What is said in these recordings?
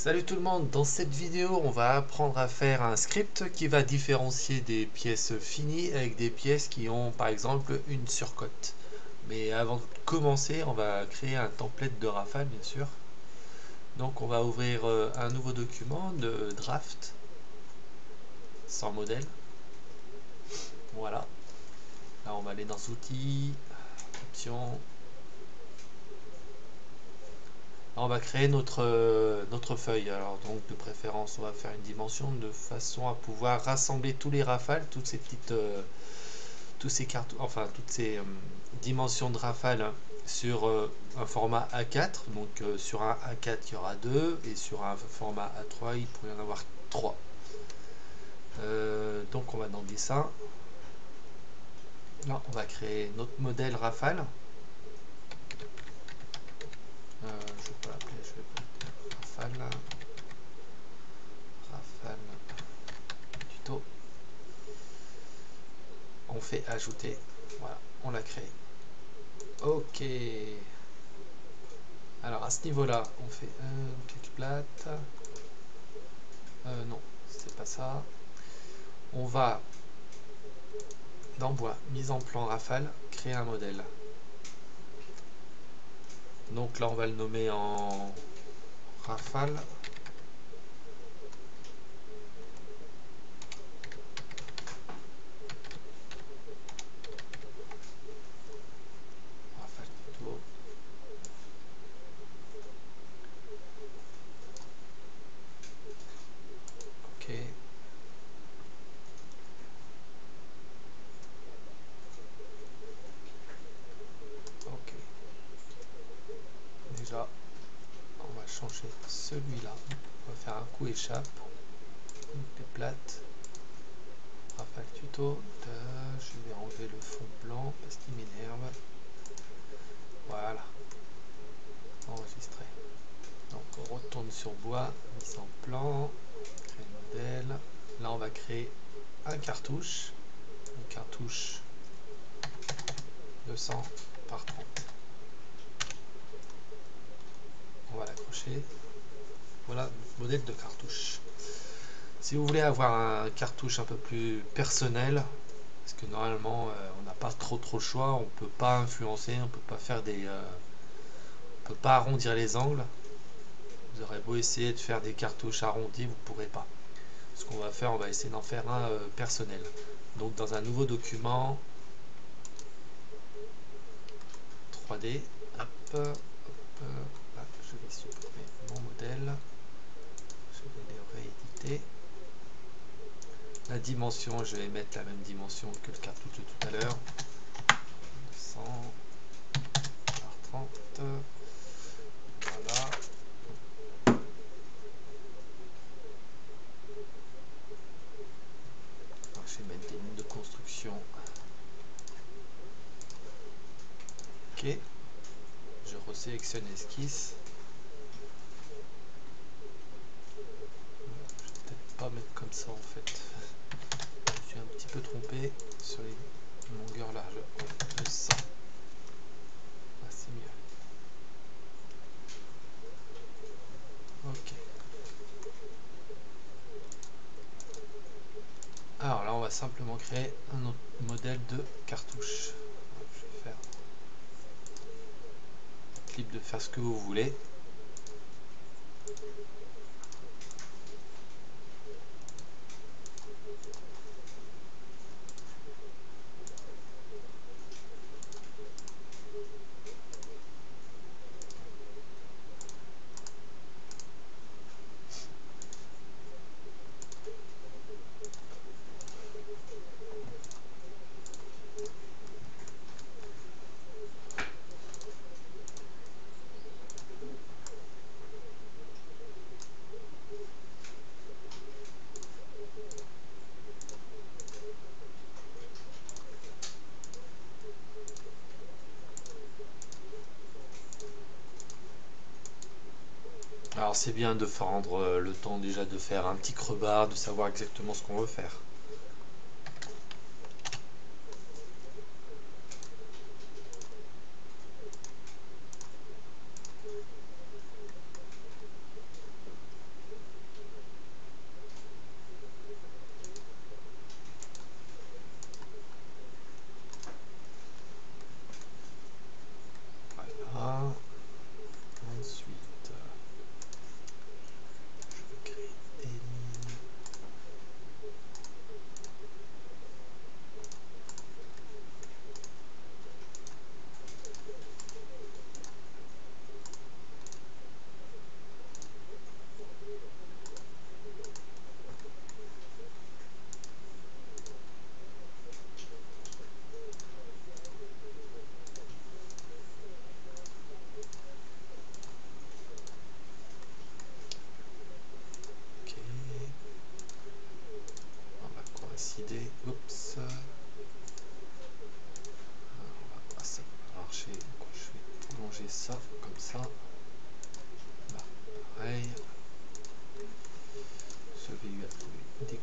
Salut tout le monde, dans cette vidéo on va apprendre à faire un script qui va différencier des pièces finies avec des pièces qui ont par exemple une surcote. Mais avant de commencer on va créer un template de Rafale bien sûr. Donc on va ouvrir un nouveau document de draft sans modèle. Voilà, là on va aller dans outils, options. Là, on va créer notre feuille. Alors donc de préférence on va faire une dimension de façon à pouvoir rassembler tous les rafales, toutes ces petites tous ces cartes, enfin toutes ces dimensions de rafale sur un format A4. Donc sur un A4 il y aura 2 et sur un format A3 il pourrait y en avoir 3. Donc on va dans dessin. Là on va créer notre modèle rafale. Je vais pas l'appeler, je vais pas rafale. Rafale tuto. On fait ajouter. Voilà, on l'a créé. Ok. Alors à ce niveau-là, on fait quelques plates. Non, c'est pas ça. On va dans bois, mise en plan rafale, créer un modèle. Donc là on va le nommer en rafale. Rafale plutôt. Ok. Ok. Déjà, on va changer celui-là. On va faire un coup échappe. Des plates. Rafale tuto. Je vais enlever le fond blanc parce qu'il m'énerve. Voilà. Enregistré. Donc on retourne sur bois, mise en plan, créer modèle. Là on va créer un cartouche. Une cartouche 200 par 30. On va l'accrocher. Voilà notre modèle de cartouche. Si vous voulez avoir un cartouche un peu plus personnel, parce que normalement on n'a pas trop le choix, on peut pas influencer, on peut pas faire on peut pas arrondir les angles. Vous aurez beau essayer de faire des cartouches arrondies, vous pourrez pas. Ce qu'on va faire, on va essayer d'en faire un personnel. Donc dans un nouveau document 3D, hop, là, je vais supprimer mon modèle, je vais les rééditer. La dimension, je vais mettre la même dimension que le cartouche de tout à l'heure, 100 par 30, voilà. Alors, je vais mettre des lignes de construction. Ok, je resélectionne l'esquisse. Je vais peut-être pas mettre comme ça en fait. Je suis un petit peu trompé sur les longueurs largeur de ça. Ah, c'est mieux. Ok. Alors là, on va simplement créer un autre modèle de cartouche. Je vais faire libre de faire ce que vous voulez. Alors c'est bien de prendre le temps déjà de faire un petit creux-barre, de savoir exactement ce qu'on veut faire.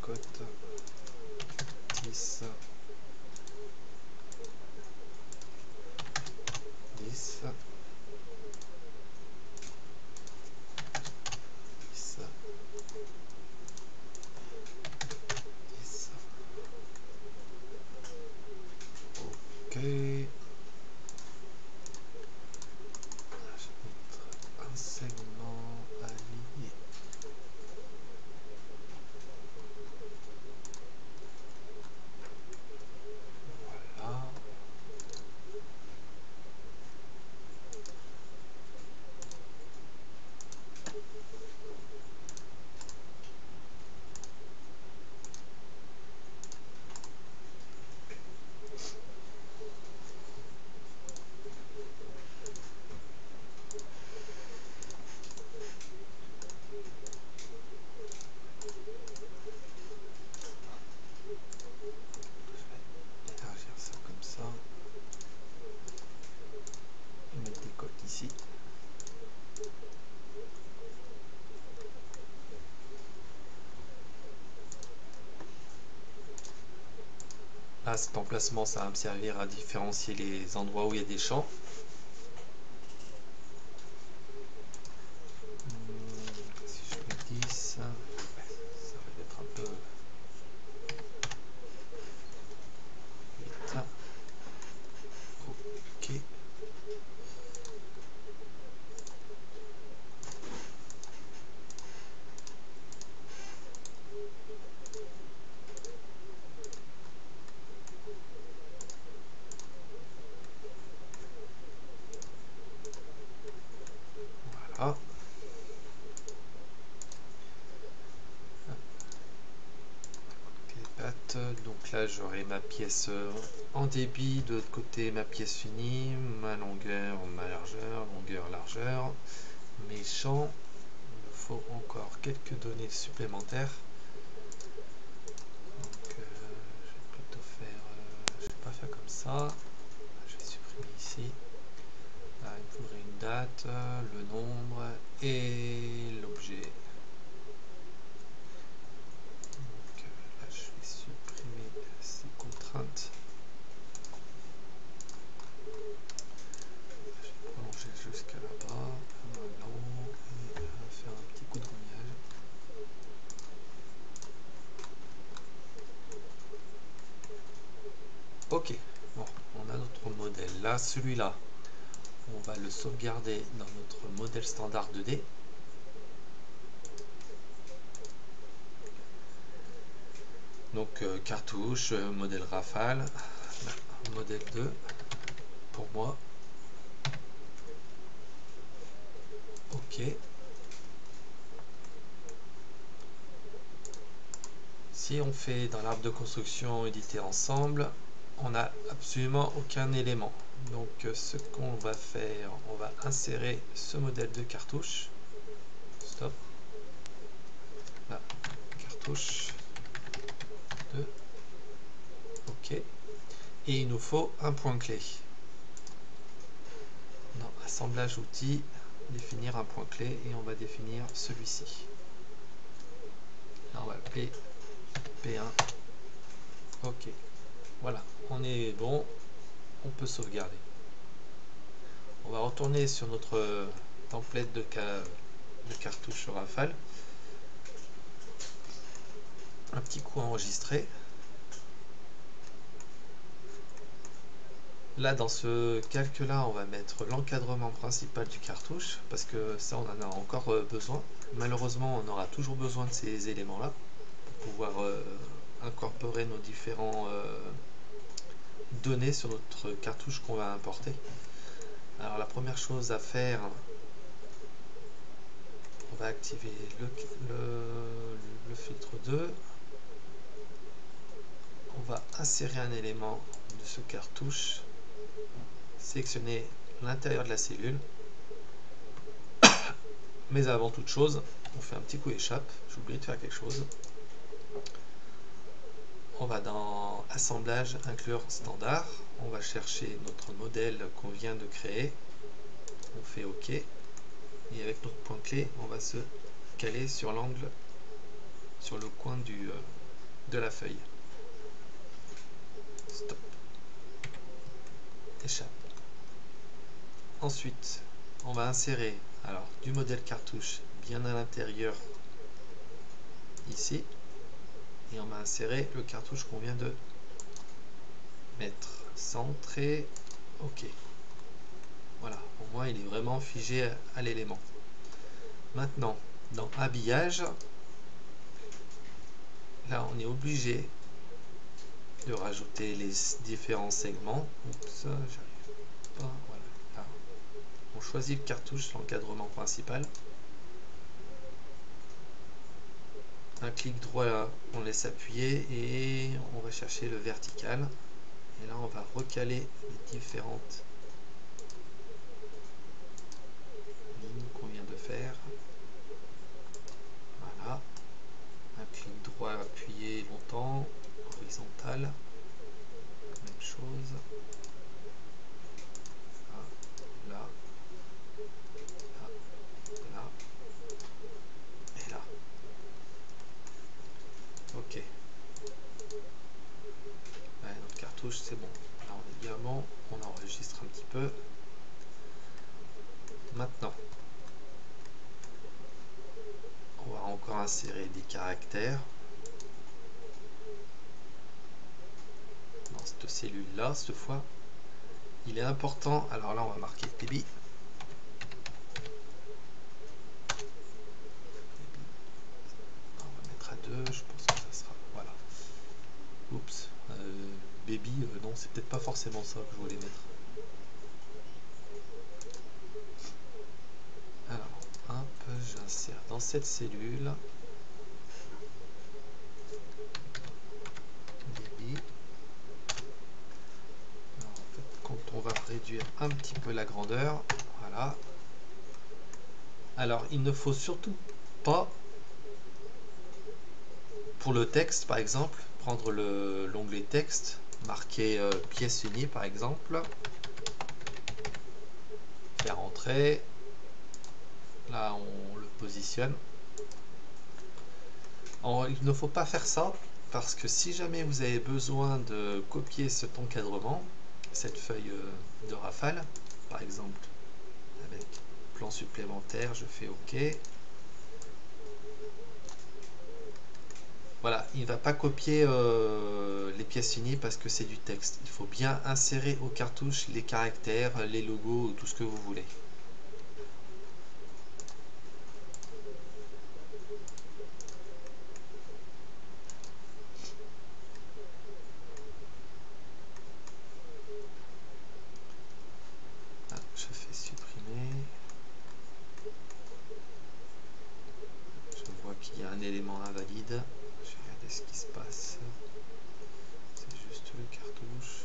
cote 10 10 10 10. Ok. Je vais mettre un segment allié. Voilà. Élargir ça comme ça. Et mettre des coques ici. Là, cet emplacement, ça va me servir à différencier les endroits où il y a des champs. Si je mets 10, ça va être un peu vite. Ok. Voilà. Donc là j'aurai ma pièce en débit, de l'autre côté ma pièce finie, ma longueur, ma largeur, longueur, largeur, mes champs. Il me faut encore quelques données supplémentaires. Donc je vais plutôt faire, je vais pas faire comme ça, je vais supprimer ici. Là, il me faudrait une date, le nombre et l'objet. Là, je vais supprimer ces contraintes. Je vais prolonger jusqu'à là-bas, maintenant, et faire un petit coup de rognage. Ok, bon, on a notre modèle là, celui-là, on va le sauvegarder dans notre modèle standard 2D. Donc cartouche, modèle Rafale, modèle 2 pour moi. Ok. Si on fait dans l'arbre de construction édité ensemble, on n'a absolument aucun élément. Donc ce qu'on va faire, on va insérer ce modèle de cartouche. Stop. Là, cartouche 2. Ok. Et il nous faut un point clé. Dans assemblage outils, définir un point clé et on va définir celui-ci. Là, on va l'appeler P1. Ok. Voilà, on est bon. On peut sauvegarder. On va retourner sur notre template de cartouche Rafale. Un petit coup enregistré. Là, dans ce calque-là, on va mettre l'encadrement principal du cartouche, parce que ça, on en a encore besoin. Malheureusement, on aura toujours besoin de ces éléments-là pour pouvoir incorporer nos différents données sur notre cartouche qu'on va importer. Alors, la première chose à faire, on va activer le filtre 2. On va insérer un élément de ce cartouche, sélectionner l'intérieur de la cellule, mais avant toute chose, on fait un petit coup échappe, j'ai oublié de faire quelque chose. On va dans assemblage, inclure standard, on va chercher notre modèle qu'on vient de créer, on fait OK, et avec notre point clé, on va se caler sur l'angle, sur le coin du de la feuille. Stop. Échappe. Ensuite, on va insérer alors du modèle cartouche bien à l'intérieur ici, et on va insérer le cartouche qu'on vient de mettre. Centré. OK. Voilà, au moins il est vraiment figé à l'élément. Maintenant, dans habillage, là on est obligé de rajouter les différents segments. Oups, j'arrive pas. Voilà. Là, on choisit le cartouche, l'encadrement principal. Un clic droit là, on laisse appuyer et on va chercher le vertical. Et là on va recaler les différentes lignes qu'on vient de faire. Voilà. Un clic droit appuyé longtemps, horizontal, même chose. Là, là, là, là et là. Ok. Ouais, notre cartouche c'est bon. Là on est diamant, on enregistre un petit peu. Maintenant, on va encore insérer des caractères dans cette cellule là cette fois. Il est important, alors là on va marquer débit. On va mettre à 2, je pense que ça sera, voilà. Oups, baby, non c'est peut-être pas forcément ça que je voulais mettre. Alors, hop, j'insère dans cette cellule débit. Alors, en fait, quand on va réduire un petit peu la grandeur, voilà. Alors, il ne faut surtout pas, pour le texte par exemple, prendre l'onglet texte, marquer pièce unie par exemple, faire entrer, là on le positionne. Il ne faut pas faire ça parce que si jamais vous avez besoin de copier cet encadrement, cette feuille de rafale, par exemple avec plan supplémentaire, je fais OK. Voilà, il ne va pas copier les pièces unies parce que c'est du texte. Il faut bien insérer aux cartouches les caractères, les logos, tout ce que vous voulez. Ah, je fais supprimer. Je vois qu'il y a un élément invalide. Je vais regarder ce qui se passe. C'est juste le cartouche.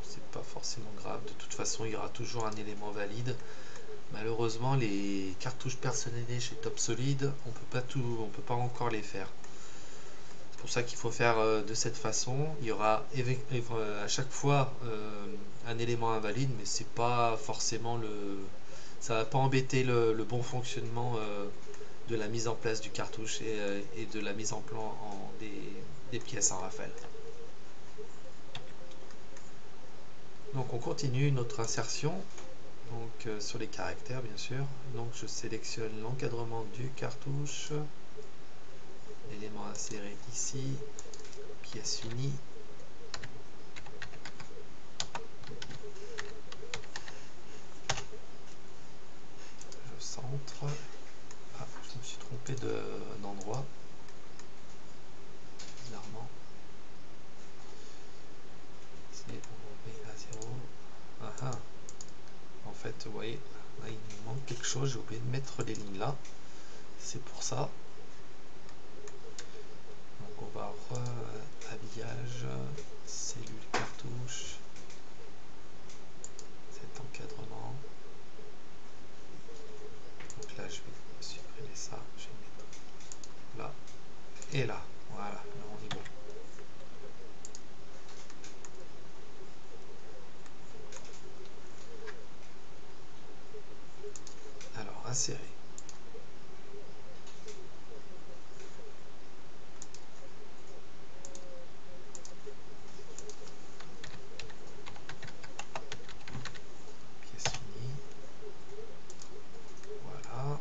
C'est pas forcément grave, de toute façon il y aura toujours un élément valide. Malheureusement les cartouches personnalisées chez Topsolid, on peut pas encore les faire. C'est pour ça qu'il faut faire de cette façon. Il y aura à chaque fois un élément invalide, mais c'est pas forcément ça va pas embêter le bon fonctionnement de la mise en place du cartouche et de la mise en plan des pièces en rafale. Donc on continue notre insertion donc, sur les caractères bien sûr. Donc je sélectionne l'encadrement du cartouche, l'élément inséré ici, pièce unie. Je centre. Ah, je me suis trompé d'endroit. Bizarrement. C'est à 0. Ah ah. En fait, vous voyez, là, il me manque quelque chose. J'ai oublié de mettre les lignes là. C'est pour ça. Donc on va habillage, cellule cartouche, cet encadrement. Donc là je vais supprimer ça, je vais mettre là et là. Voilà, là on est bon. insérer. Pièce finie. Voilà.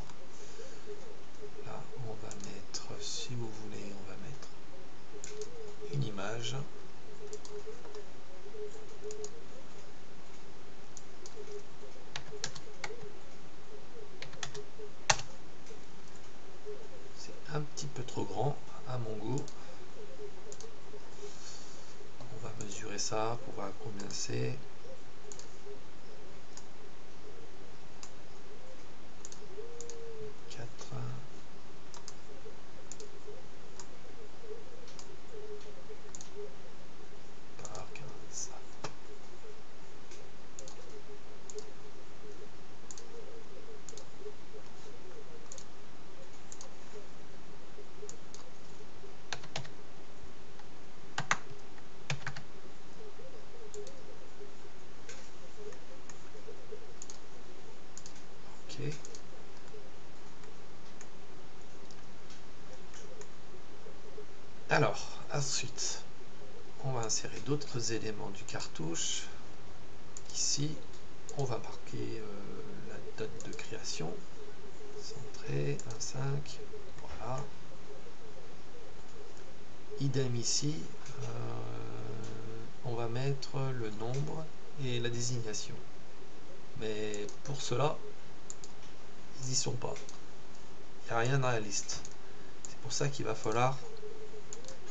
Là, on va mettre, si vous voulez, on va mettre une image. C'est un petit peu trop grand à mon goût. On va mesurer ça pour voir combien c'est. Par 15. Ok. Alors, ensuite, on va insérer d'autres éléments du cartouche. Ici, on va marquer la date de création. Centré, 1.5. Voilà. Idem ici, on va mettre le nombre et la désignation. Mais pour cela, ils n'y sont pas. Il n'y a rien dans la liste. C'est pour ça qu'il va falloir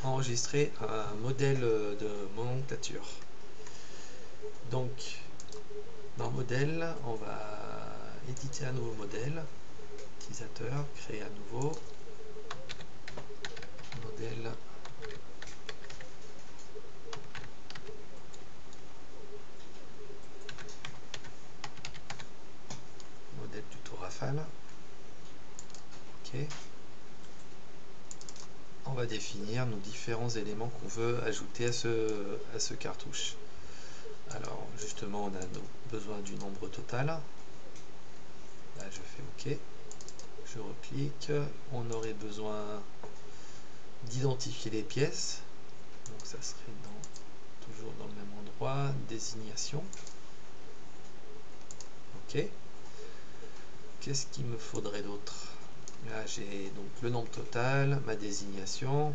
enregistrer un modèle de nomenclature. Donc, dans modèle, on va éditer un nouveau modèle. Utilisateur, créer un nouveau modèle. Modèle tuto Rafale. Ok. On va définir nos différents éléments qu'on veut ajouter à ce cartouche. Alors justement, on a besoin du nombre total. Là, je fais OK. Je reclique. On aurait besoin d'identifier les pièces. Donc ça serait toujours dans le même endroit. Désignation. OK. Qu'est-ce qu'il me faudrait d'autre? Là, j'ai donc le nombre total, ma désignation.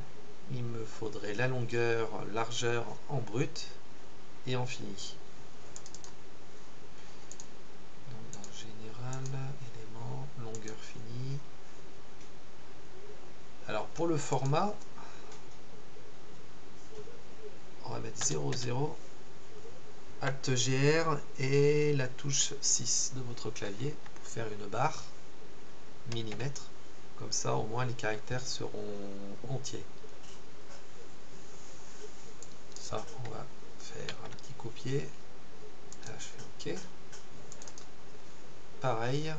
Il me faudrait la longueur, largeur en brut et en fini. Donc dans général, élément, longueur finie. Alors pour le format, on va mettre 00, Alt GR et la touche 6 de votre clavier pour faire une barre millimètre. Comme ça, au moins les caractères seront entiers. Ça, on va faire un petit copier. Là, je fais OK. Pareil,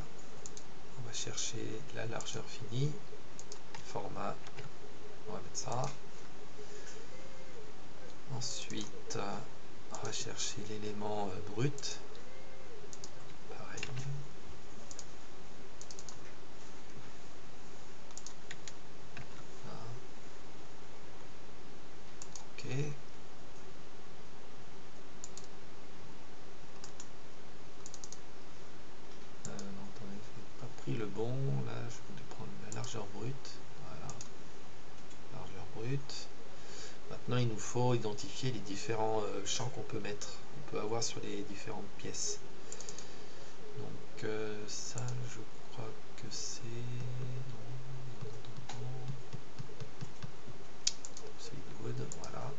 on va chercher la largeur finie, format, on va mettre ça. Ensuite, on va chercher l'élément brut. Pareil. Là. OK. Non, attendez, je n'ai pas pris le bon. Là, je voulais prendre la largeur brute. Voilà. Largeur brute. Maintenant, il nous faut identifier les différents champs qu'on peut mettre, on peut avoir sur les différentes pièces. Donc, ça, je crois que c'est. Solidwood, voilà.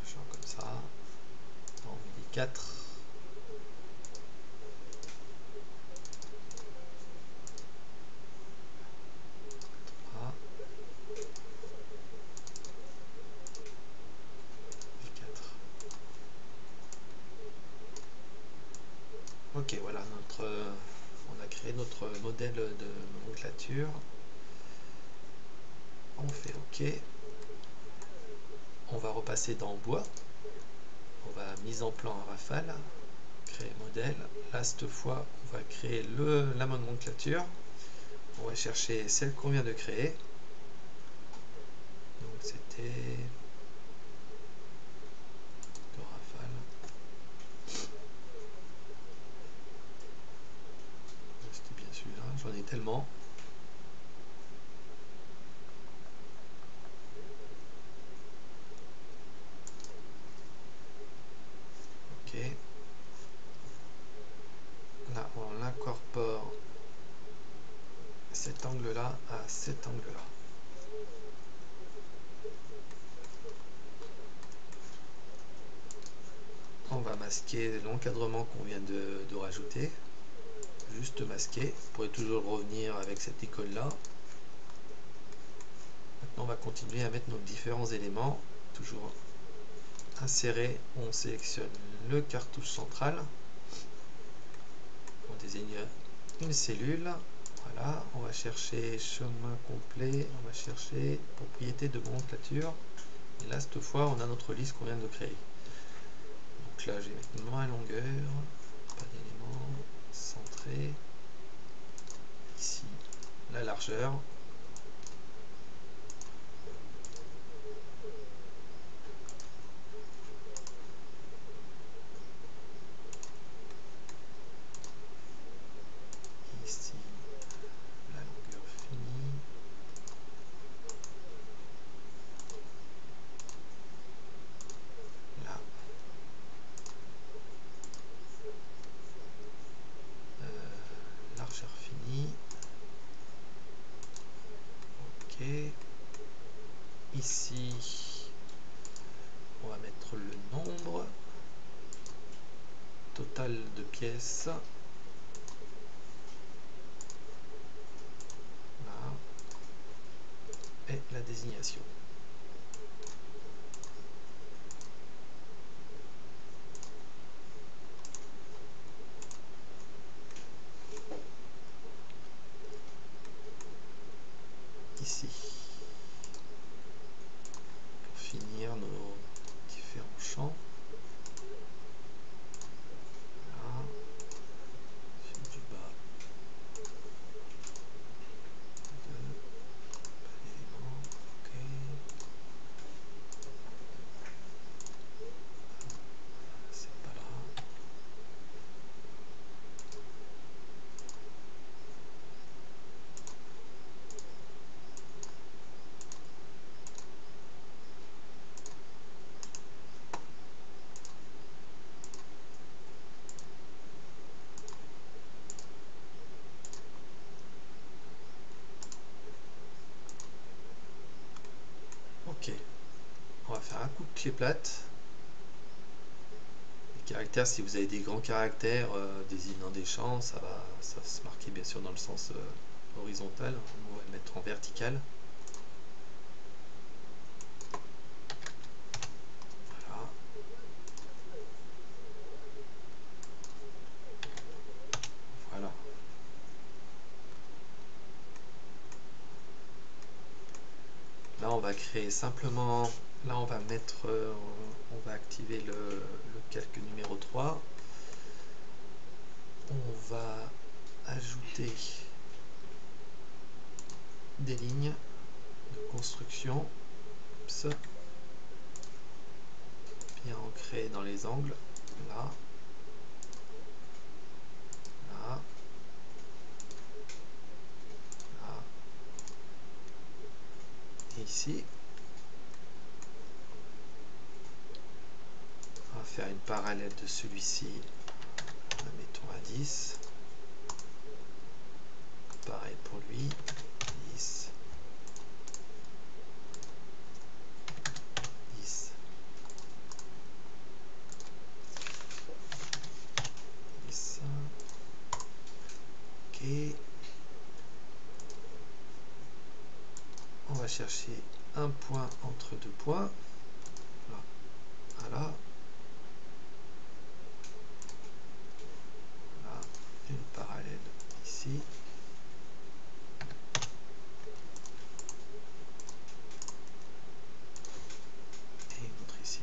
Le champ comme ça. On dit 4. Ok, voilà, on a créé notre modèle de nomenclature. On fait OK. On va repasser dans bois. On va mise en plan à rafale. Créer modèle. Là, cette fois, on va créer la nomenclature. On va chercher celle qu'on vient de créer. Donc c'était de rafale. C'était bien celui-là, j'en ai tellement. Ok. Là, on incorpore cet angle-là à cet angle-là. On va masquer l'encadrement qu'on vient de rajouter. Juste masquer. Vous pourrez toujours revenir avec cette icône-là. Maintenant, on va continuer à mettre nos différents éléments. Toujours insérer. On sélectionne le cartouche central. On désigne une cellule. Voilà, on va chercher chemin complet, on va chercher propriété de nomenclature. Et là, cette fois, on a notre liste qu'on vient de créer. Donc là, je vais mettre ma longueur, pas d'élément, centré. Ici, la largeur. Ici, la longueur finie. Là, largeur finie. Ok. Ici, on va mettre le nombre total de pièces. Là. Et la désignation. Ici. Pour finir nos différents champs. Là. Sur du bas. Ok. C'est pas là. Ok. On va faire un coup de pied plate. Les caractères, si vous avez des grands caractères désignant des champs, ça va se marquer bien sûr dans le sens horizontal. On va le mettre en vertical. Voilà. Voilà. Là, on va créer simplement. Là, on va mettre. On va activer le calque numéro 3. On va ajouter des lignes de construction. Ça. Bien ancré dans les angles. Là. Là. Là. Et ici. On va faire une parallèle de celui-ci. Mettons à 10. Pareil pour lui. 10. 10. 10. Ok. On va chercher un point entre deux points. Voilà. Voilà. Une parallèle ici. Et une autre ici.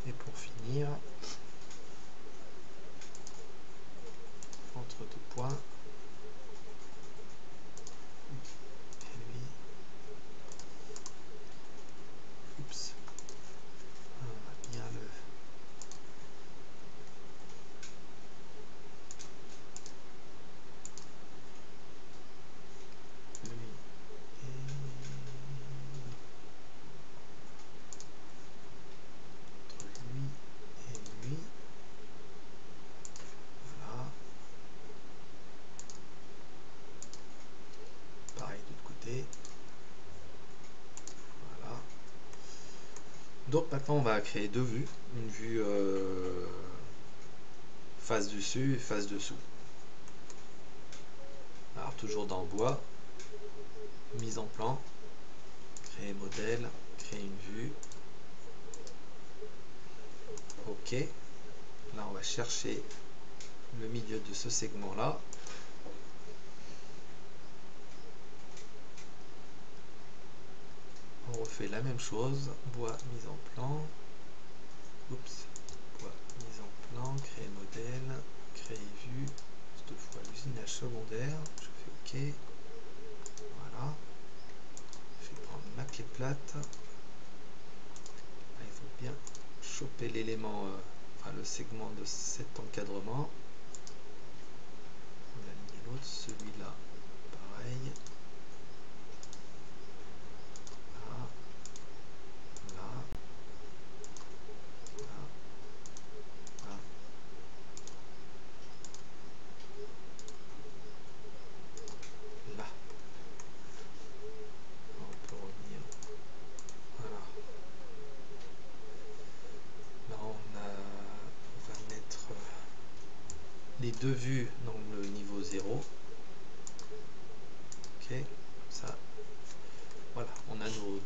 Et Donc maintenant on va créer deux vues, une vue face dessus et face dessous. Alors toujours dans bois, mise en plan, créer modèle, créer une vue. OK. Là on va chercher le milieu de ce segment là. On refait la même chose, bois, mise en plan. Oups, bois, mise en plan, créer modèle, créer vue, cette fois l'usinage secondaire, je fais OK. Voilà. Je vais prendre ma clé plate. Là, il faut bien choper l'élément, enfin le segment de cet encadrement. On va aligner l'autre, celui-là, pareil. Là, là, là, là. Là. On peut revenir. Voilà. Là, on va mettre les deux vues dans le niveau 0. Ok, ça. Voilà, on a nos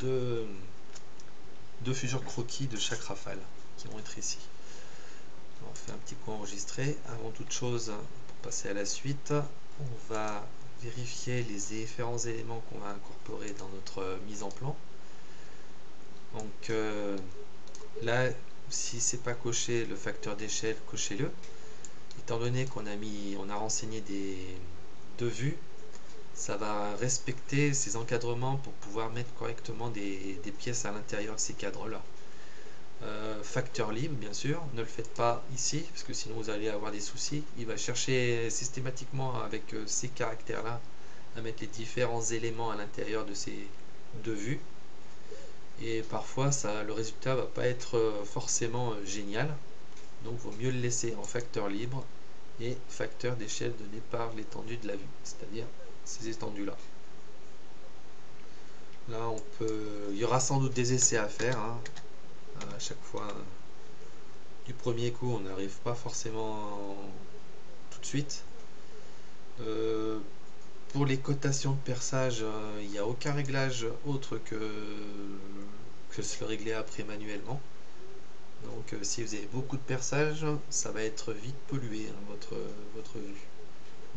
deux futurs croquis de chaque rafale qui vont être ici. On fait un petit coup enregistré. Avant toute chose, pour passer à la suite, on va vérifier les différents éléments qu'on va incorporer dans notre mise en plan. Donc là, si c'est pas coché le facteur d'échelle, cochez-le. Étant donné qu'on a renseigné deux vues, ça va respecter ces encadrements pour pouvoir mettre correctement des pièces à l'intérieur de ces cadres là. Facteur libre, bien sûr, ne le faites pas ici parce que sinon vous allez avoir des soucis. Il va chercher systématiquement avec ces caractères là à mettre les différents éléments à l'intérieur de ces deux vues, et parfois le résultat va pas être forcément génial. Donc il vaut mieux le laisser en facteur libre et facteur d'échelle donné par l'étendue de la vue, c'est-à-dire ces étendues là. Là on peut, il y aura sans doute des essais à faire, hein. À chaque fois du premier coup on n'arrive pas forcément tout de suite. Pour les cotations de perçage, il n'y a aucun réglage autre que se le régler après manuellement. Donc si vous avez beaucoup de perçage, ça va être vite pollué, hein, votre vue.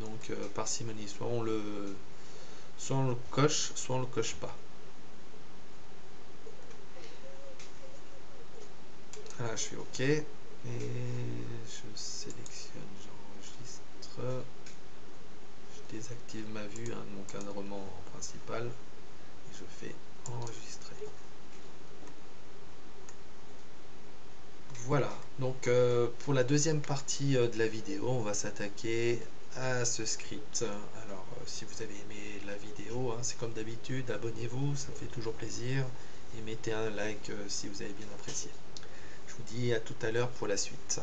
Donc parcimonie, soit on le coche, soit on le coche pas. Là je suis OK et je sélectionne, j'enregistre, je désactive ma vue, hein, de mon cadrement principal, et je fais enregistrer. Voilà, donc pour la deuxième partie de la vidéo, on va s'attaquer à ce script. Alors si vous avez aimé la vidéo, hein, c'est comme d'habitude, abonnez-vous, ça fait toujours plaisir, et mettez un like si vous avez bien apprécié. Je vous dis à tout à l'heure pour la suite.